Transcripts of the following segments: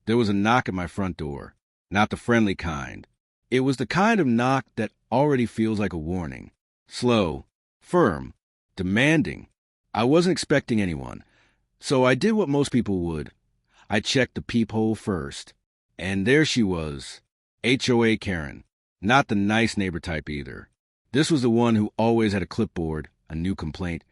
There was a knock at my front door, not the friendly kind. It was the kind of knock that already feels like a warning. Slow, firm, demanding. I wasn't expecting anyone, so I did what most people would. I checked the peephole first, and there she was, HOA Karen. Not the nice neighbor type either. This was the one who always had a clipboard, a new complaint,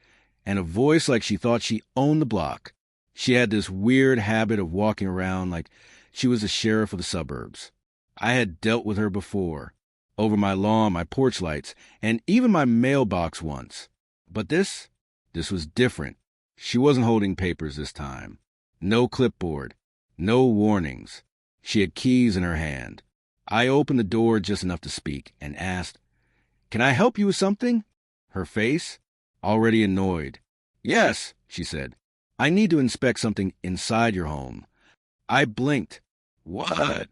and a voice like she thought she owned the block. She had this weird habit of walking around like she was the sheriff of the suburbs. I had dealt with her before, over my lawn, my porch lights, and even my mailbox once. But this was different. She wasn't holding papers this time. No clipboard, no warnings. She had keys in her hand. I opened the door just enough to speak and asked, "Can I help you with something?" Her face, already annoyed. "Yes," she said. "I need to inspect something inside your home." I blinked. "What?"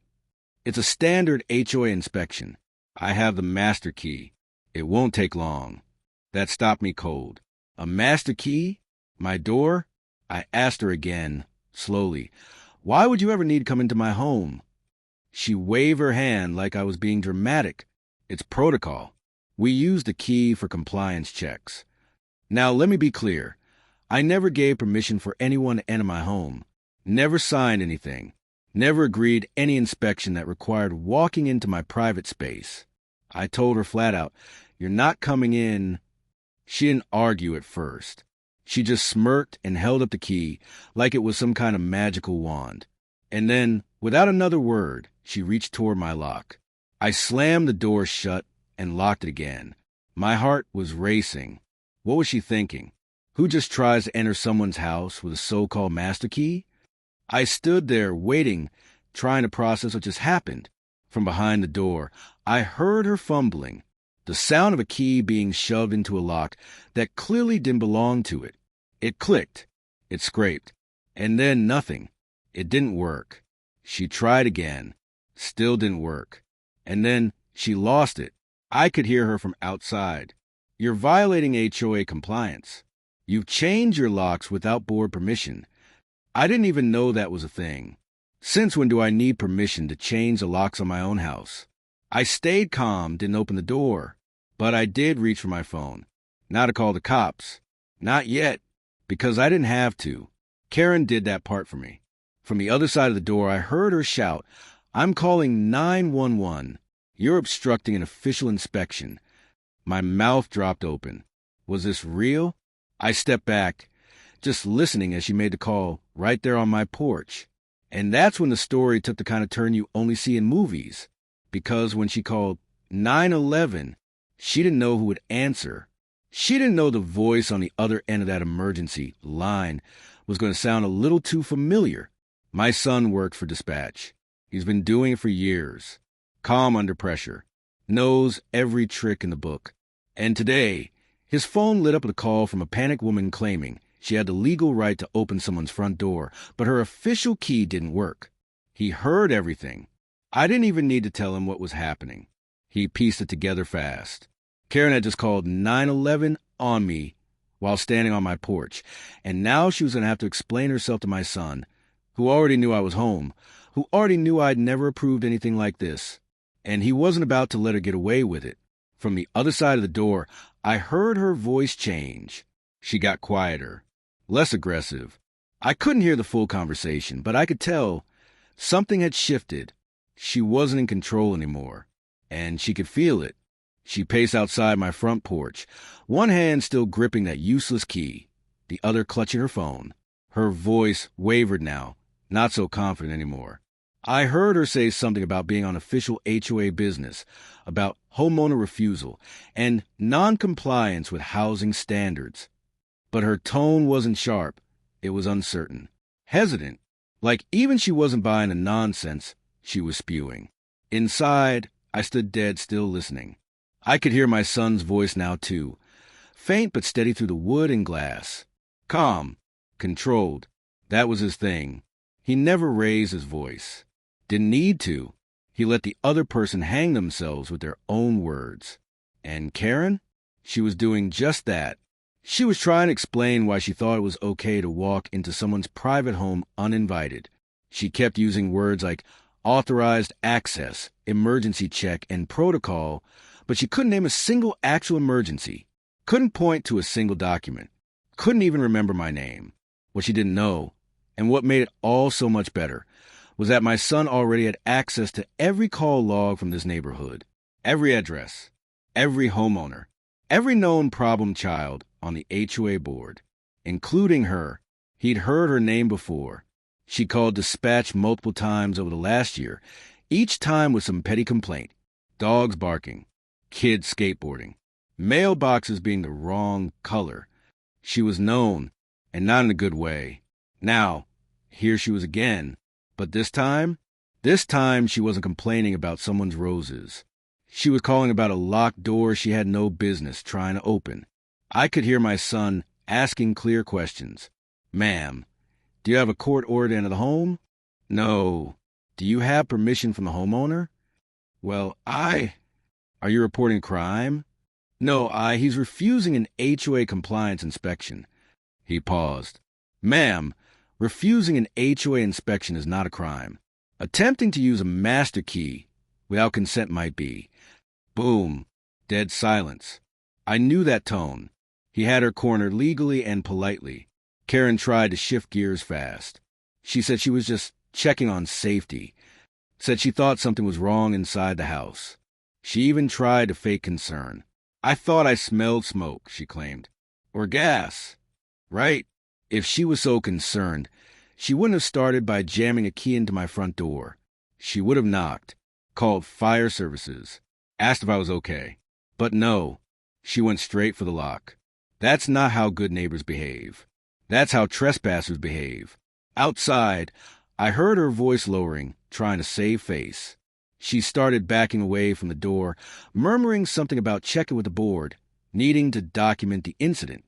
"It's a standard HOA inspection. I have the master key. It won't take long." That stopped me cold. A master key? My door? I asked her again, slowly, "Why would you ever need to come into my home?" She waved her hand like I was being dramatic. "It's protocol. We use the key for compliance checks." Now, let me be clear. I never gave permission for anyone to enter my home. Never signed anything. Never agreed any inspection that required walking into my private space. I told her flat out, "You're not coming in." She didn't argue at first. She just smirked and held up the key like it was some kind of magical wand. And then, without another word, she reached toward my lock. I slammed the door shut and locked it again. My heart was racing. What was she thinking? Who just tries to enter someone's house with a so-called master key? I stood there waiting, trying to process what just happened. From behind the door, I heard her fumbling, the sound of a key being shoved into a lock that clearly didn't belong to it. It clicked. It scraped. And then nothing. It didn't work. She tried again. Still didn't work. And then she lost it. I could hear her from outside. "You're violating HOA compliance. You've changed your locks without board permission." I didn't even know that was a thing. Since when do I need permission to change the locks on my own house? I stayed calm, didn't open the door. But I did reach for my phone. Not to call the cops. Not yet. Because I didn't have to. Karen did that part for me. From the other side of the door, I heard her shout, "I'm calling 911. You're obstructing an official inspection." My mouth dropped open. Was this real? I stepped back, just listening as she made the call right there on my porch. And that's when the story took the kind of turn you only see in movies. Because when she called 911, she didn't know who would answer. She didn't know the voice on the other end of that emergency line was going to sound a little too familiar. My son worked for dispatch. He's been doing it for years. Calm under pressure. Knows every trick in the book. And today, his phone lit up with a call from a panicked woman claiming she had the legal right to open someone's front door, but her official key didn't work. He heard everything. I didn't even need to tell him what was happening. He pieced it together fast. Karen had just called 911 on me while standing on my porch, and now she was going to have to explain herself to my son, who already knew I was home, who already knew I'd never approved anything like this, and he wasn't about to let her get away with it. From the other side of the door, I heard her voice change. She got quieter, less aggressive. I couldn't hear the full conversation, but I could tell something had shifted. She wasn't in control anymore, and she could feel it. She paced outside my front porch, one hand still gripping that useless key, the other clutching her phone. Her voice wavered now, not so confident anymore. I heard her say something about being on official HOA business, about homeowner refusal, and non-compliance with housing standards. But her tone wasn't sharp. It was uncertain, hesitant, like even she wasn't buying the nonsense she was spewing. Inside, I stood dead still listening. I could hear my son's voice now, too, faint but steady through the wood and glass. Calm, controlled. That was his thing. He never raised his voice. Didn't need to. He let the other person hang themselves with their own words. And Karen? She was doing just that. She was trying to explain why she thought it was okay to walk into someone's private home uninvited. She kept using words like authorized access, emergency check, and protocol, but she couldn't name a single actual emergency, couldn't point to a single document, couldn't even remember my name. What she didn't know, and what made it all so much better, was that my son already had access to every call log from this neighborhood, every address, every homeowner, every known problem child on the HOA board, including her. He'd heard her name before. She called dispatch multiple times over the last year, each time with some petty complaint. Dogs barking, kids skateboarding, mailboxes being the wrong color. She was known, and not in a good way. Now, here she was again. But this time she wasn't complaining about someone's roses. She was calling about a locked door she had no business trying to open. I could hear my son asking clear questions. Ma'am, do you have a court order to enter the home? No. Do you have permission from the homeowner? Well, Are you reporting crime? No, he's refusing an HOA compliance inspection. He paused. Ma'am, refusing an HOA inspection is not a crime. Attempting to use a master key without consent might be. Boom. Dead silence. I knew that tone. He had her cornered legally and politely. Karen tried to shift gears fast. She said she was just checking on safety. Said she thought something was wrong inside the house. She even tried to fake concern. I thought I smelled smoke, she claimed. Or gas. Right? If she was so concerned, she wouldn't have started by jamming a key into my front door. She would have knocked, called fire services, asked if I was okay. But no, she went straight for the lock. That's not how good neighbors behave. That's how trespassers behave. Outside, I heard her voice lowering, trying to save face. She started backing away from the door, murmuring something about checking with the board, needing to document the incident.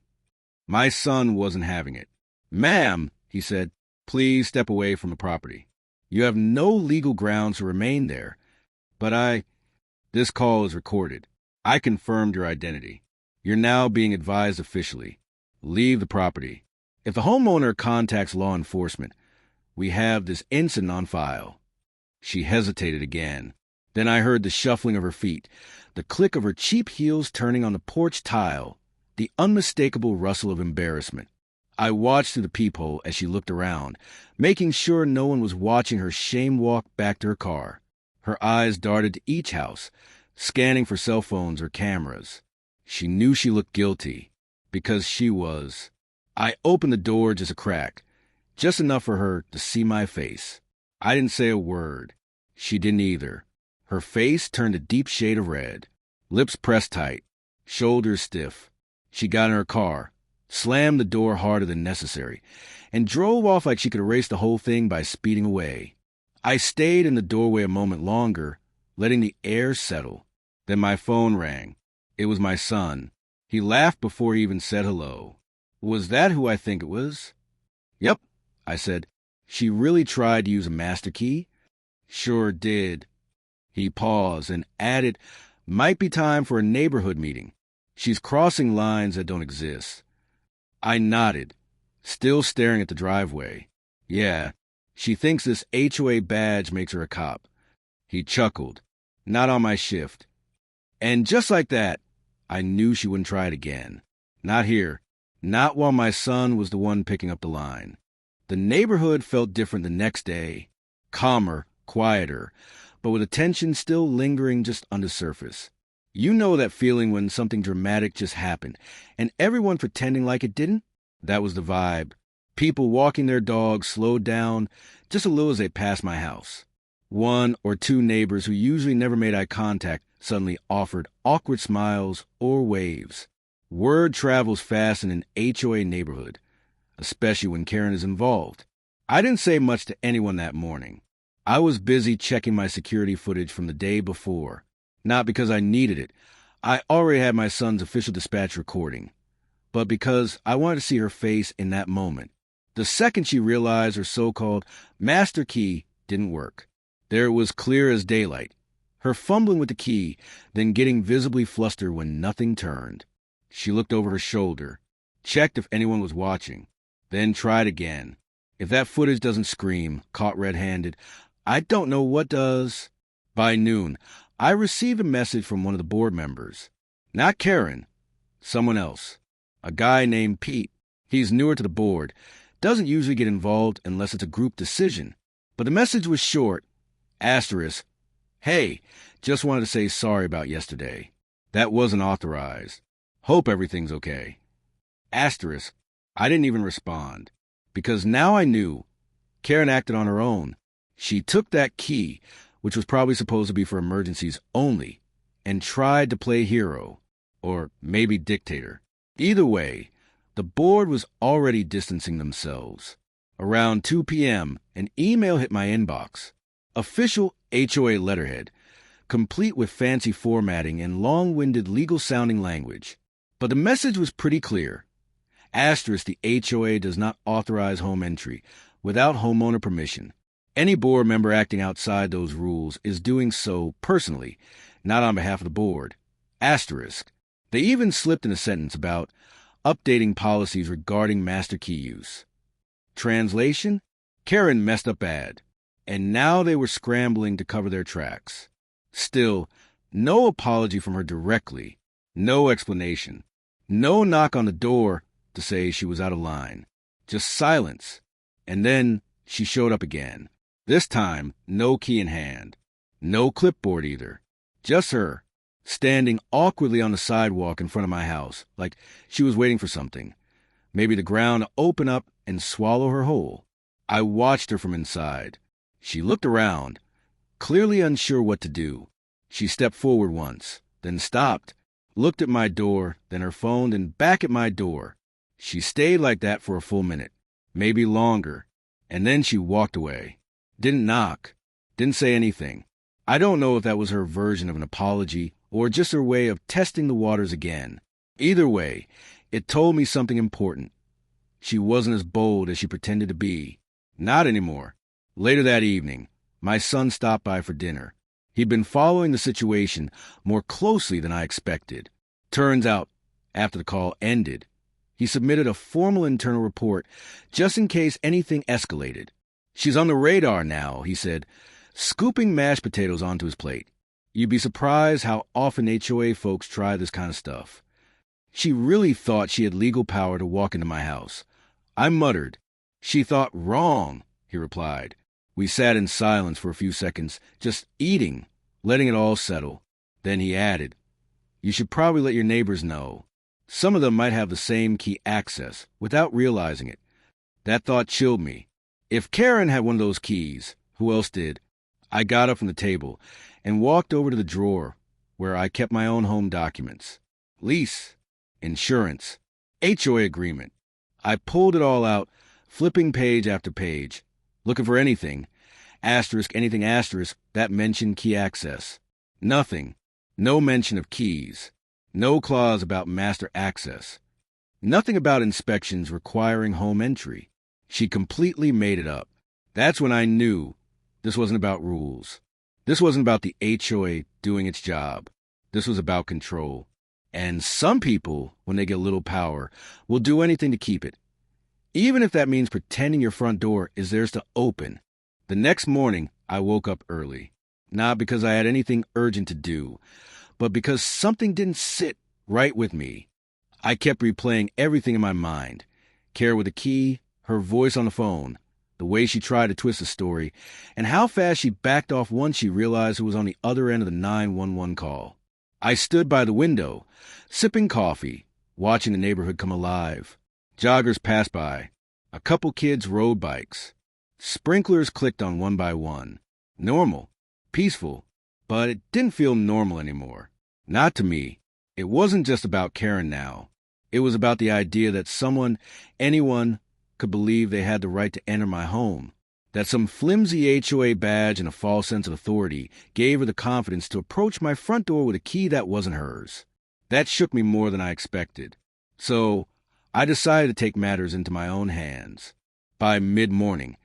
My son wasn't having it. Ma'am, he said, please step away from the property. You have no legal grounds to remain there. But this call is recorded. I confirmed your identity. You're now being advised officially. Leave the property. If the homeowner contacts law enforcement, we have this incident on file. She hesitated again. Then I heard the shuffling of her feet, the click of her cheap heels turning on the porch tile, the unmistakable rustle of embarrassment. I watched through the peephole as she looked around, making sure no one was watching her shame walk back to her car. Her eyes darted to each house, scanning for cell phones or cameras. She knew she looked guilty, because she was. I opened the door just a crack, just enough for her to see my face. I didn't say a word. She didn't either. Her face turned a deep shade of red, lips pressed tight, shoulders stiff. She got in her car, slammed the door harder than necessary, and drove off like she could erase the whole thing by speeding away. I stayed in the doorway a moment longer, letting the air settle. Then my phone rang. It was my son. He laughed before he even said hello. Was that who I think it was? Yep, I said. She really tried to use a master key? Sure did. He paused and added, might be time for a neighborhood meeting. She's crossing lines that don't exist. I nodded, still staring at the driveway. Yeah, she thinks this HOA badge makes her a cop. He chuckled. Not on my shift. And just like that, I knew she wouldn't try it again. Not here. Not while my son was the one picking up the line. The neighborhood felt different the next day. Calmer, quieter, but with attention still lingering just on the surface. You know that feeling when something dramatic just happened, and everyone pretending like it didn't? That was the vibe. People walking their dogs slowed down just a little as they passed my house. One or two neighbors who usually never made eye contact suddenly offered awkward smiles or waves. Word travels fast in an HOA neighborhood, especially when Karen is involved. I didn't say much to anyone that morning. I was busy checking my security footage from the day before. Not because I needed it. I already had my son's official dispatch recording. But because I wanted to see her face in that moment. The second she realized her so-called master key didn't work. There it was clear as daylight. Her fumbling with the key, then getting visibly flustered when nothing turned. She looked over her shoulder, checked if anyone was watching, then tried again. If that footage doesn't scream, caught red-handed, I don't know what does. By noon, I received a message from one of the board members. Not Karen, someone else. A guy named Pete. He's newer to the board, doesn't usually get involved unless it's a group decision. But the message was short. Asterisk. Hey, just wanted to say sorry about yesterday. That wasn't authorized. Hope everything's okay. Asterisk. I didn't even respond. Because now I knew. Karen acted on her own. She took that key, which was probably supposed to be for emergencies only, and tried to play hero. Or maybe dictator. Either way, the board was already distancing themselves. Around 2 p.m., an email hit my inbox. Official HOA letterhead, complete with fancy formatting and long-winded legal-sounding language. But the message was pretty clear. Asterisk, the HOA does not authorize home entry without homeowner permission. Any board member acting outside those rules is doing so personally, not on behalf of the board. Asterisk. They even slipped in a sentence about updating policies regarding master key use. Translation? Karen messed up bad, and now they were scrambling to cover their tracks. Still, no apology from her directly, no explanation, no knock on the door to say she was out of line. Just silence. And then she showed up again. This time, no key in hand. No clipboard either. Just her, standing awkwardly on the sidewalk in front of my house, like she was waiting for something. Maybe the ground to open up and swallow her whole. I watched her from inside. She looked around, clearly unsure what to do. She stepped forward once, then stopped, looked at my door, then her phone, then back at my door. She stayed like that for a full minute, maybe longer, and then she walked away. Didn't knock, didn't say anything. I don't know if that was her version of an apology or just her way of testing the waters again. Either way, it told me something important. She wasn't as bold as she pretended to be. Not anymore. Later that evening, my son stopped by for dinner. He'd been following the situation more closely than I expected. Turns out, after the call ended, he submitted a formal internal report just in case anything escalated. She's on the radar now, he said, scooping mashed potatoes onto his plate. You'd be surprised how often HOA folks try this kind of stuff. She really thought she had legal power to walk into my house. I muttered. She thought wrong, he replied. We sat in silence for a few seconds, just eating, letting it all settle. Then he added, You should probably let your neighbors know. Some of them might have the same key access without realizing it. That thought chilled me. If Karen had one of those keys, who else did? I got up from the table and walked over to the drawer where I kept my own home documents. Lease, insurance, HOA agreement. I pulled it all out, flipping page after page, looking for anything, anything that mentioned key access. Nothing. No mention of keys. No clause about master access. Nothing about inspections requiring home entry. She completely made it up. That's when I knew this wasn't about rules. This wasn't about the HOA doing its job. This was about control. And some people, when they get a little power, will do anything to keep it. Even if that means pretending your front door is theirs to open. The next morning, I woke up early. Not because I had anything urgent to do, but because something didn't sit right with me. I kept replaying everything in my mind. Kara with the key, her voice on the phone, the way she tried to twist the story, and how fast she backed off once she realized who was on the other end of the 911 call. I stood by the window, sipping coffee, watching the neighborhood come alive. Joggers passed by. A couple kids rode bikes. Sprinklers clicked on one by one. Normal. Peaceful. But it didn't feel normal anymore. Not to me. It wasn't just about Karen now. It was about the idea that anyone, could believe they had the right to enter my home. That some flimsy HOA badge and a false sense of authority gave her the confidence to approach my front door with a key that wasn't hers. That shook me more than I expected. So I decided to take matters into my own hands. By mid-morning,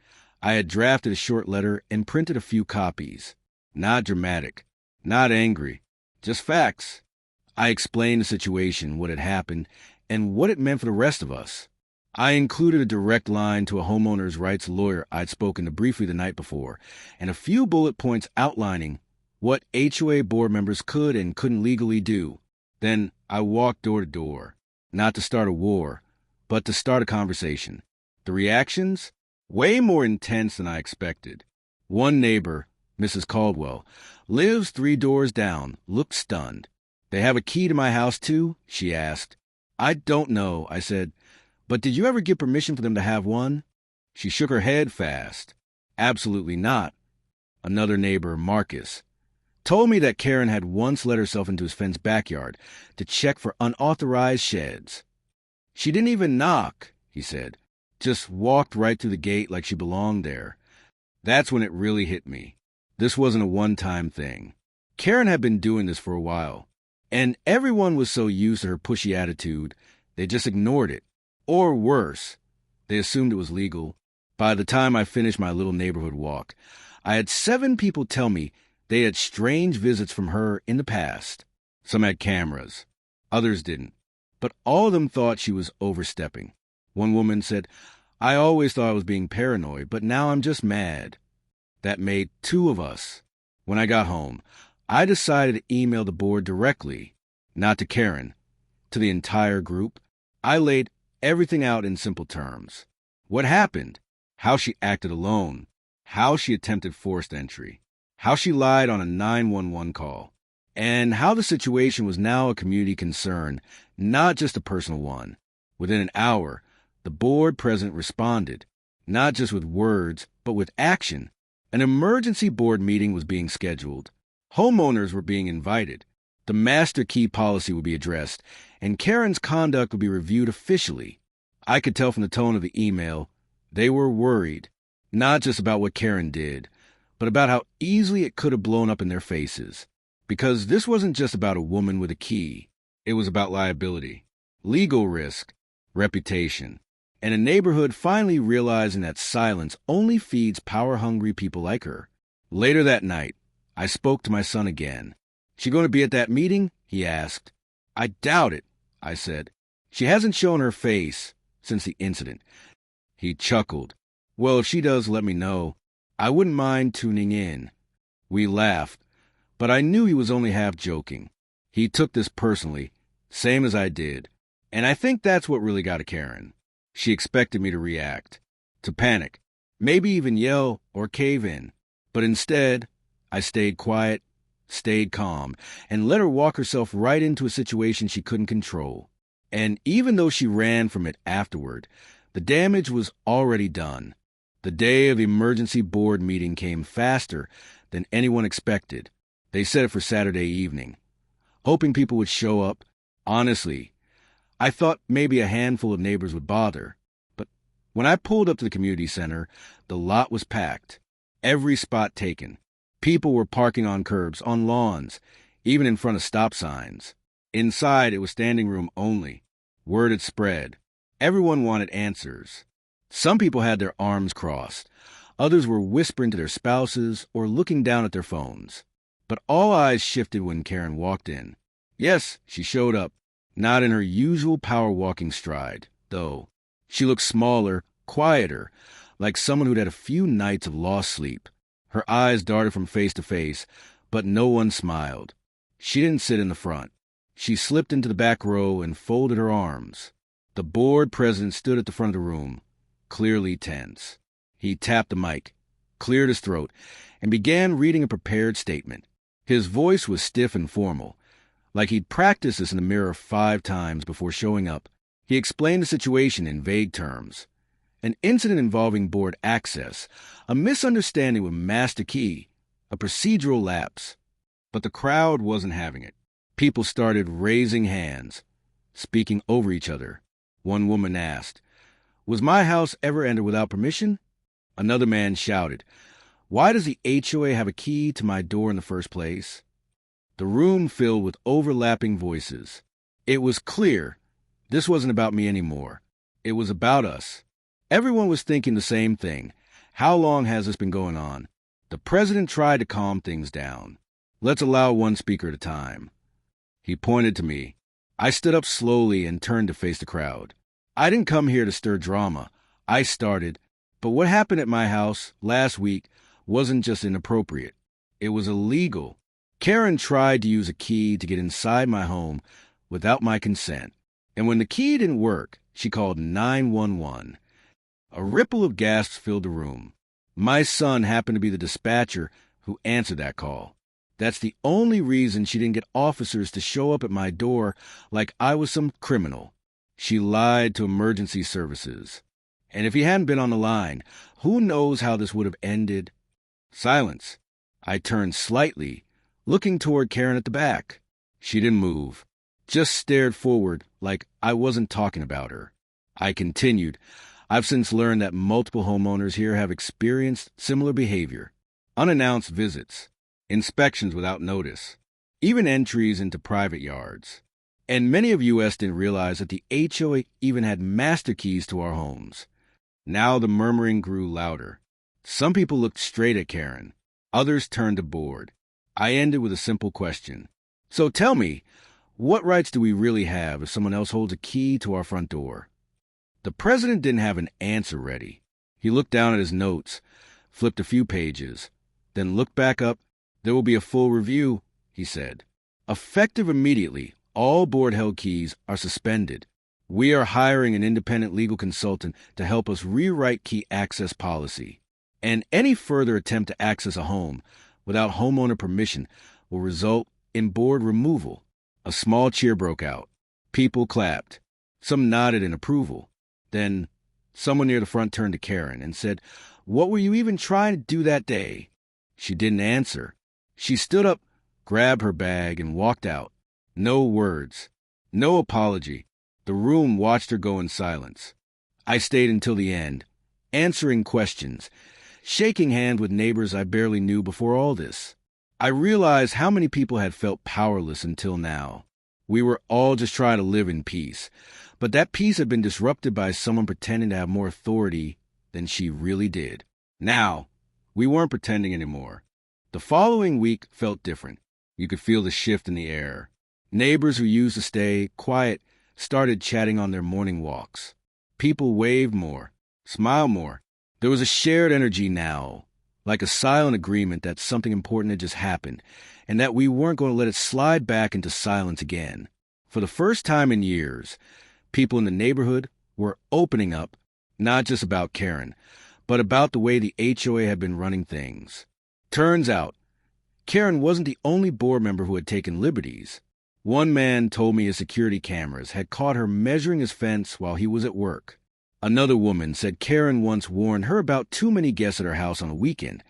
I had drafted a short letter and printed a few copies. Not dramatic, not angry, just facts. I explained the situation, what had happened, and what it meant for the rest of us. I included a direct line to a homeowner's rights lawyer I'd spoken to briefly the night before, and a few bullet points outlining what HOA board members could and couldn't legally do. Then I walked door to door, not to start a war, but to start a conversation. The reactions? Way more intense than I expected. One neighbor, Mrs. Caldwell, lives 3 doors down, looked stunned. "They have a key to my house, too?" she asked. "I don't know," I said. "But did you ever give permission for them to have one?" She shook her head fast. "Absolutely not." Another neighbor, Marcus, told me that Karen had once let herself into his fenced backyard to check for unauthorized sheds. "She didn't even knock," he said. "Just walked right through the gate like she belonged there." That's when it really hit me. This wasn't a one-time thing. Karen had been doing this for a while, and everyone was so used to her pushy attitude, they just ignored it. Or worse, they assumed it was legal. By the time I finished my little neighborhood walk, I had 7 people tell me they had strange visits from her in the past. Some had cameras. Others didn't. But all of them thought she was overstepping. One woman said, "I always thought I was being paranoid, but now I'm just mad." That made 2 of us. When I got home, I decided to email the board directly, not to Karen, to the entire group. I laid everything out in simple terms. What happened? How she acted alone. How she attempted forced entry. How she lied on a 911 call. And how the situation was now a community concern, not just a personal one. Within an hour, the board president responded, not just with words, but with action. An emergency board meeting was being scheduled. Homeowners were being invited. The master key policy would be addressed, and Karen's conduct would be reviewed officially. I could tell from the tone of the email, they were worried, not just about what Karen did, but about how easily it could have blown up in their faces. Because this wasn't just about a woman with a key. It was about liability, legal risk, reputation, and a neighborhood finally realizing that silence only feeds power-hungry people like her. Later that night, I spoke to my son again. "She going to be at that meeting?" he asked. "I doubt it," I said. "She hasn't shown her face since the incident." He chuckled. "Well, if she does, let me know. I wouldn't mind tuning in." We laughed, but I knew he was only half joking. He took this personally, same as I did, and I think that's what really got to Karen. She expected me to react, to panic, maybe even yell or cave in. But instead, I stayed quiet, stayed calm, and let her walk herself right into a situation she couldn't control. And even though she ran from it afterward, the damage was already done. The day of the emergency board meeting came faster than anyone expected. They set it for Saturday evening, hoping people would show up. Honestly, I thought maybe a handful of neighbors would bother. But when I pulled up to the community center, the lot was packed. Every spot taken. People were parking on curbs, on lawns, even in front of stop signs. Inside, it was standing room only. Word had spread. Everyone wanted answers. Some people had their arms crossed. Others were whispering to their spouses or looking down at their phones. But all eyes shifted when Karen walked in. Yes, she showed up. Not in her usual power-walking stride, though. She looked smaller, quieter, like someone who'd had a few nights of lost sleep. Her eyes darted from face to face, but no one smiled. She didn't sit in the front. She slipped into the back row and folded her arms. The board president stood at the front of the room, clearly tense. He tapped the mic, cleared his throat, and began reading a prepared statement. His voice was stiff and formal, like he'd practiced this in the mirror 5 times before showing up. He explained the situation in vague terms. An incident involving board access, a misunderstanding with Master Key, a procedural lapse. But the crowd wasn't having it. People started raising hands, speaking over each other. One woman asked, "Was my house ever entered without permission?" Another man shouted, "Why does the HOA have a key to my door in the first place?" The room filled with overlapping voices. It was clear this wasn't about me anymore. It was about us. Everyone was thinking the same thing. How long has this been going on? The president tried to calm things down. "Let's allow one speaker at a time." He pointed to me. I stood up slowly and turned to face the crowd. I didn't come here to stir drama. I started. But what happened at my house last week wasn't just inappropriate. It was illegal. Karen tried to use a key to get inside my home without my consent. And when the key didn't work, she called 911. A ripple of gasps filled the room. My son happened to be the dispatcher who answered that call. That's the only reason she didn't get officers to show up at my door like I was some criminal. She lied to emergency services. And if he hadn't been on the line, who knows how this would have ended? Silence. I turned slightly, looking toward Karen at the back. She didn't move, just stared forward like I wasn't talking about her. I continued. I've since learned that multiple homeowners here have experienced similar behavior. Unannounced visits, inspections without notice, even entries into private yards. And many of us didn't realize that the HOA even had master keys to our homes. Now the murmuring grew louder. Some people looked straight at Karen. Others turned to board. I ended with a simple question. So tell me, what rights do we really have if someone else holds a key to our front door? The president didn't have an answer ready. He looked down at his notes, flipped a few pages, then looked back up. There will be a full review, he said. Effective immediately, all board-held keys are suspended. We are hiring an independent legal consultant to help us rewrite key access policy. And any further attempt to access a home without homeowner permission will result in board removal. A small cheer broke out. People clapped. Some nodded in approval. Then someone near the front turned to Karen and said, "What were you even trying to do that day?" She didn't answer. She stood up, grabbed her bag, and walked out. No words. No apology. The room watched her go in silence. I stayed until the end, answering questions, shaking hands with neighbors I barely knew before all this. I realized how many people had felt powerless until now. We were all just trying to live in peace. But that peace had been disrupted by someone pretending to have more authority than she really did. Now, we weren't pretending anymore. The following week felt different. You could feel the shift in the air. Neighbors who used to stay quiet started chatting on their morning walks. People waved more, smiled more. There was a shared energy now, like a silent agreement that something important had just happened, and that we weren't going to let it slide back into silence again. For the first time in years, people in the neighborhood were opening up, not just about Karen, but about the way the HOA had been running things. Turns out, Karen wasn't the only board member who had taken liberties. One man told me his security cameras had caught her measuring his fence while he was at work. Another woman said Karen once warned her about too many guests at her house on a weekend,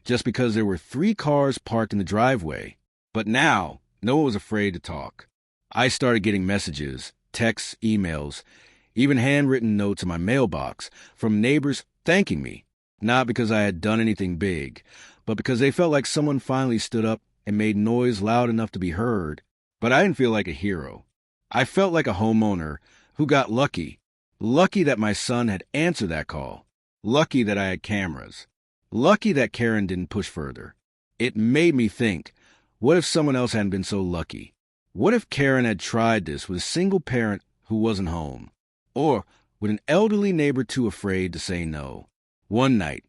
just because there were 3 cars parked in the driveway. But now, no one was afraid to talk. I started getting messages, texts, emails, even handwritten notes in my mailbox from neighbors thanking me, not because I had done anything big, but because they felt like someone finally stood up and made noise loud enough to be heard. But I didn't feel like a hero. I felt like a homeowner who got lucky. Lucky that my son had answered that call. Lucky that I had cameras. Lucky that Karen didn't push further. It made me think, what if someone else hadn't been so lucky? What if Karen had tried this with a single parent who wasn't home? Or with an elderly neighbor too afraid to say no? One night,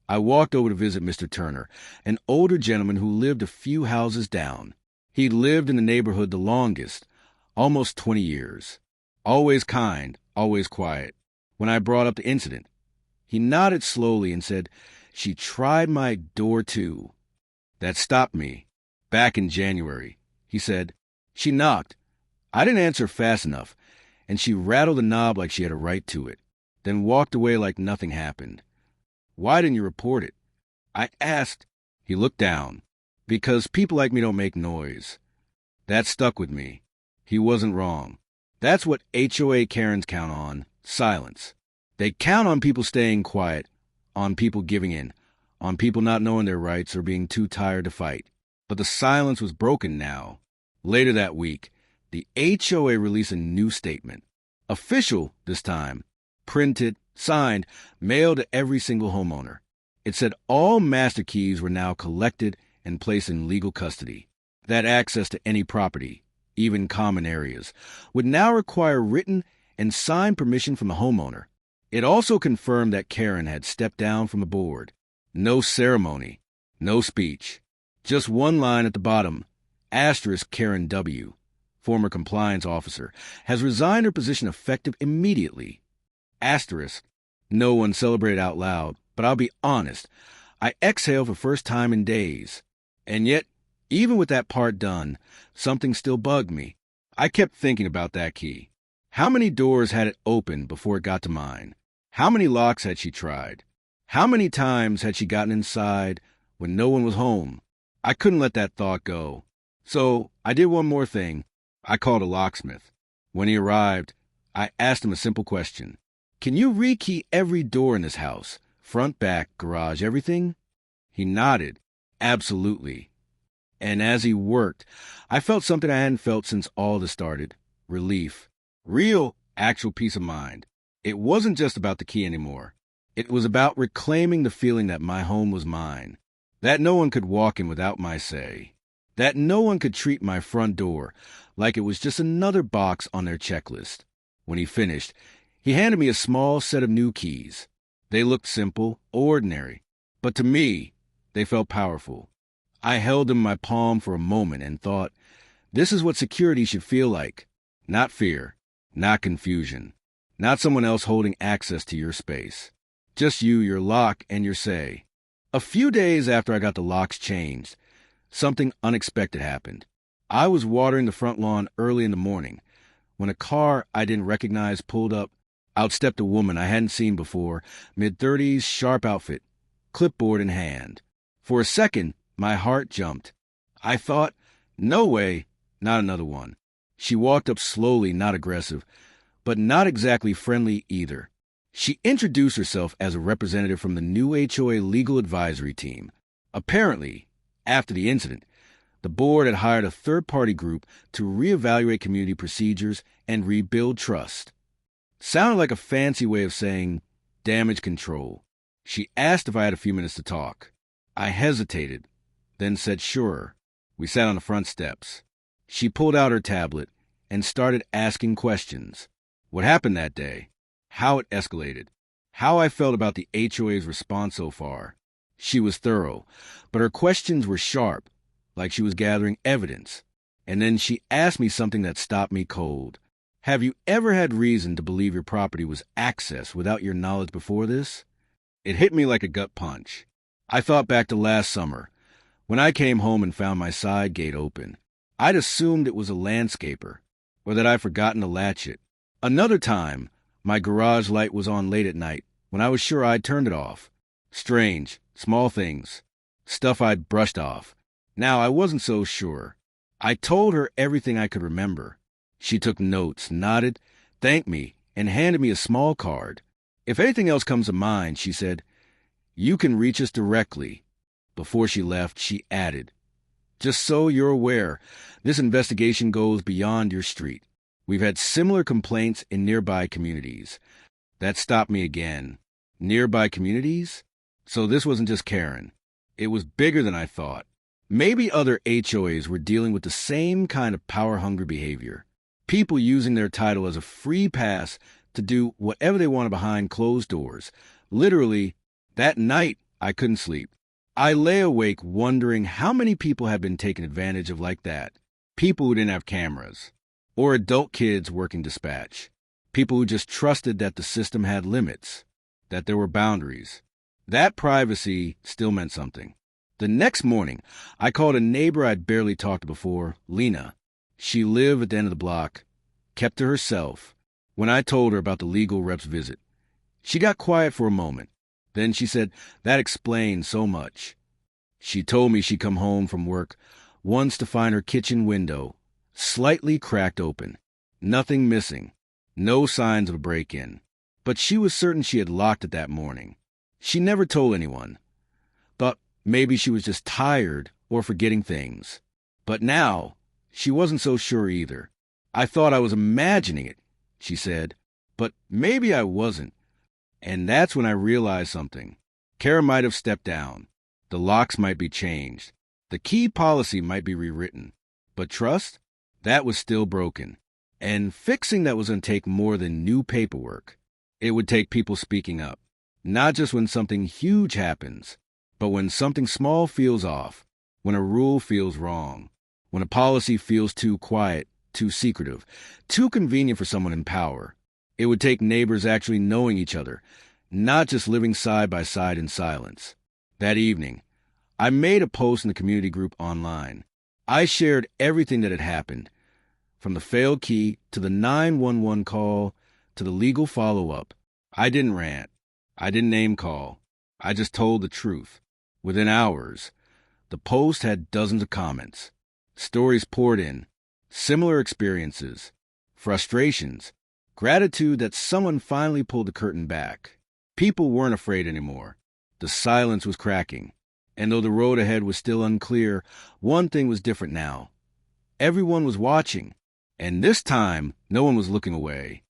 I walked over to visit Mr. Turner, an older gentleman who lived a few houses down. He lived in the neighborhood the longest, almost 20 years. Always kind, always quiet. When I brought up the incident, he nodded slowly and said, "She tried my door too." That stopped me. Back in January, he said, "She knocked. I didn't answer fast enough, and she rattled the knob like she had a right to it, then walked away like nothing happened. Why didn't you report it?" I asked. He looked down. "Because people like me don't make noise." That stuck with me. He wasn't wrong. That's what HOA Karens count on, silence. They count on people staying quiet, on people giving in, on people not knowing their rights or being too tired to fight. But the silence was broken now. Later that week, the HOA released a new statement. Official this time. Printed, signed, mailed to every single homeowner. It said all master keys were now collected and placed in legal custody. That access to any property, even common areas, would now require written and signed permission from the homeowner. It also confirmed that Karen had stepped down from the board. No ceremony, no speech. Just one line at the bottom, asterisk Karen W., former compliance officer, has resigned her position effective immediately. Asterisk. No one celebrated out loud, but I'll be honest, I exhaled for the first time in days. And yet, even with that part done, something still bugged me. I kept thinking about that key. How many doors had it opened before it got to mine? How many locks had she tried? How many times had she gotten inside when no one was home? I couldn't let that thought go. So I did one more thing. I called a locksmith. When he arrived, I asked him a simple question. Can you rekey every door in this house? Front, back, garage, everything? He nodded. Absolutely. And as he worked, I felt something I hadn't felt since all this started. Relief. Real, actual peace of mind. It wasn't just about the key anymore. It was about reclaiming the feeling that my home was mine. That no one could walk in without my say. That no one could treat my front door like it was just another box on their checklist. When he finished, he handed me a small set of new keys. They looked simple, ordinary, but to me, they felt powerful. I held them in my palm for a moment and thought, this is what security should feel like. Not fear, not confusion, not someone else holding access to your space. Just you, your lock, and your say. A few days after I got the locks changed, something unexpected happened. I was watering the front lawn early in the morning when a car I didn't recognize pulled up. Out stepped a woman I hadn't seen before, mid-30s, sharp outfit, clipboard in hand. For a second, my heart jumped. I thought, no way, not another one. She walked up slowly, not aggressive, but not exactly friendly either. She introduced herself as a representative from the new HOA legal advisory team. Apparently, after the incident, the board had hired a third-party group to reevaluate community procedures and rebuild trust. Sounded like a fancy way of saying damage control. She asked if I had a few minutes to talk. I hesitated, then said sure. We sat on the front steps. She pulled out her tablet and started asking questions. What happened that day? How it escalated? How I felt about the HOA's response so far? She was thorough, but her questions were sharp, like she was gathering evidence. And then she asked me something that stopped me cold. Have you ever had reason to believe your property was accessed without your knowledge before this? It hit me like a gut punch. I thought back to last summer, when I came home and found my side gate open. I'd assumed it was a landscaper, or that I'd forgotten to latch it. Another time, my garage light was on late at night, when I was sure I'd turned it off. Strange, small things, stuff I'd brushed off. Now I wasn't so sure. I told her everything I could remember. She took notes, nodded, thanked me, and handed me a small card. If anything else comes to mind, she said, you can reach us directly. Before she left, she added, just so you're aware, this investigation goes beyond your street. We've had similar complaints in nearby communities. That stopped me again. Nearby communities? So this wasn't just Karen. It was bigger than I thought. Maybe other HOAs were dealing with the same kind of power-hungry behavior. People using their title as a free pass to do whatever they wanted behind closed doors. Literally, that night, I couldn't sleep. I lay awake wondering how many people had been taken advantage of like that. People who didn't have cameras. Or adult kids working dispatch. People who just trusted that the system had limits, that there were boundaries. That privacy still meant something. The next morning, I called a neighbor I'd barely talked to before, Lena. She lived at the end of the block, kept to herself. When I told her about the legal rep's visit, she got quiet for a moment. Then she said that explained so much. She told me she'd come home from work once to find her kitchen window slightly cracked open. Nothing missing. No signs of a break-in. But she was certain she had locked it that morning. She never told anyone. Thought maybe she was just tired or forgetting things. But now, she wasn't so sure either. I thought I was imagining it, she said, but maybe I wasn't. And that's when I realized something. Kara might have stepped down. The locks might be changed. The key policy might be rewritten. But trust? That was still broken. And fixing that was going to take more than new paperwork. It would take people speaking up, not just when something huge happens, but when something small feels off, when a rule feels wrong, when a policy feels too quiet, too secretive, too convenient for someone in power. It would take neighbors actually knowing each other, not just living side by side in silence. That evening, I made a post in the community group online. I shared everything that had happened, from the failed key to the 911 call to the legal follow-up. I didn't rant. I didn't name call. I just told the truth. Within hours, the post had dozens of comments. Stories poured in. Similar experiences. Frustrations. Gratitude that someone finally pulled the curtain back. People weren't afraid anymore. The silence was cracking. And though the road ahead was still unclear, one thing was different now. Everyone was watching. And this time, no one was looking away.